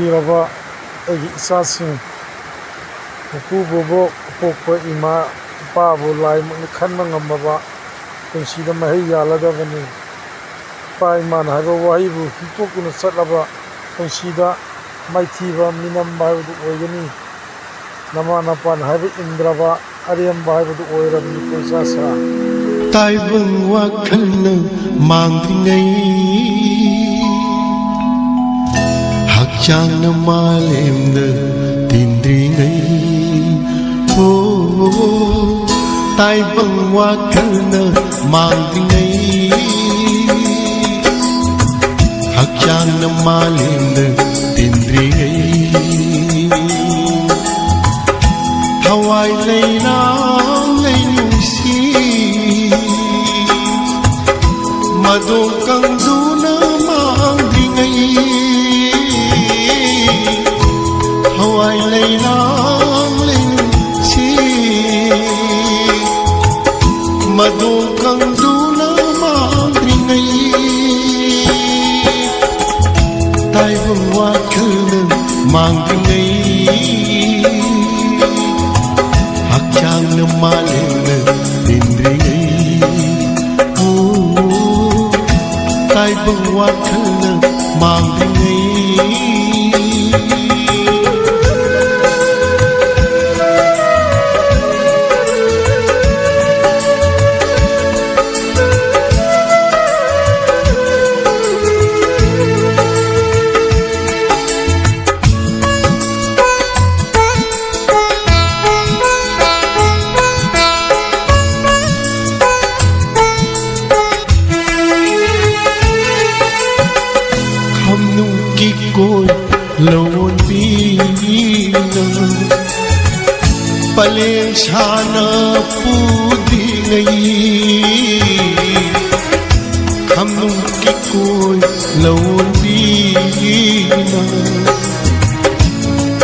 ꯅꯨꯡꯁꯤꯔꯕ ꯑꯩꯒꯤ ꯏꯆꯥꯁꯤꯡ ꯃꯄꯨ ꯄꯣꯛꯄ ꯏꯃꯥ ꯏꯄꯥꯕꯨ ꯂꯥꯏꯃꯛꯅ ꯈꯟꯕ ꯉꯝꯃꯕ ꯄꯨꯟꯁꯤꯗ ꯃꯍꯩ ꯌꯥꯜꯂꯗꯕꯅꯤ. ꯏꯄꯥ ꯏꯃꯥꯅ ꯍꯥꯏꯕ ꯋꯥꯍꯩꯕꯨ ꯍꯤꯛꯇꯣꯛꯇꯨꯅ ꯆꯠꯂꯕ ꯄꯨꯟꯁꯤꯗ ꯃꯥꯏꯊꯤꯕ ꯃꯤꯅꯝꯕ ꯍꯥꯏꯕꯗꯨ ꯑꯣꯏꯒꯅꯤ. ꯅꯃꯥ ꯅꯄꯥꯅ ꯍꯥꯏꯕ ꯏꯟꯗ꯭ꯔꯕ ꯑꯔꯦꯝꯕ ꯍꯥꯏꯕꯗꯨ ꯑꯣꯏꯔꯕꯅꯤ ꯄꯣꯟꯆꯥꯁꯥ. ꯇꯥꯏꯕꯪ ꯋꯥꯈꯜꯅ ꯃꯥꯡꯗ꯭ꯔꯤꯉꯩ ꯍꯛꯆꯥꯡꯅ ꯃꯥꯂꯦꯝꯗ ꯇꯤꯟꯗ꯭ꯔꯤꯉꯩ ꯇꯥꯏꯕꯪ ꯋꯥꯈꯜꯅ ꯃꯥꯡꯗ꯭ꯔꯤꯉꯩ ꯍꯛꯆꯥꯡꯅ ꯃꯥꯂꯦꯝꯗ ꯇꯤꯟꯗ꯭ꯔꯤꯉꯩ ꯊꯋꯥꯏ ꯂꯩꯔꯥꯡ ꯂꯩꯅꯨꯡꯁꯤ ꯃꯗꯣ ꯀꯪꯗꯨꯅ ꯃꯥꯡꯗ꯭ꯔꯤꯉꯩ ꯊꯋꯥꯏ ꯂꯩꯔꯥꯡ ꯂꯩꯅꯨꯡꯁꯤ मदो कंदूना मांद्रिंगई ताइबु वाखल मांद्रिंगई हक्चांग मालेन इंद्रिंगई ताइबु वाखल मांद्रिंगई पलेशाना पूरी नहीं हम की कोई लौटी ना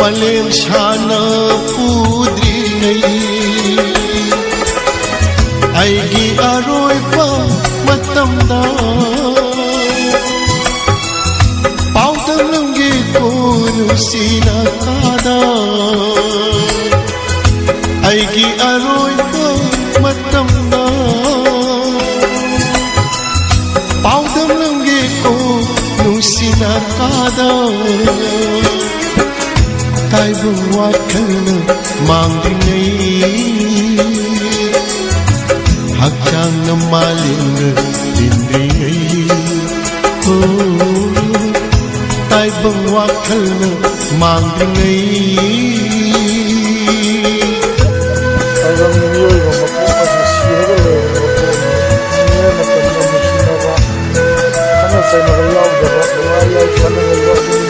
पलेशाना पूरी नहीं आएगी अरोई पा मतमदा पाउडंगे कोई सीना कादा आएगी अरोई को मतमदा पाउडम लंगे को नुसीना कादा ताइबु वाखल मांद्रिंगई हक्चांग मालिंग इंद्रिंगई ताइबु वाखल मांद्रिंगई Saya nak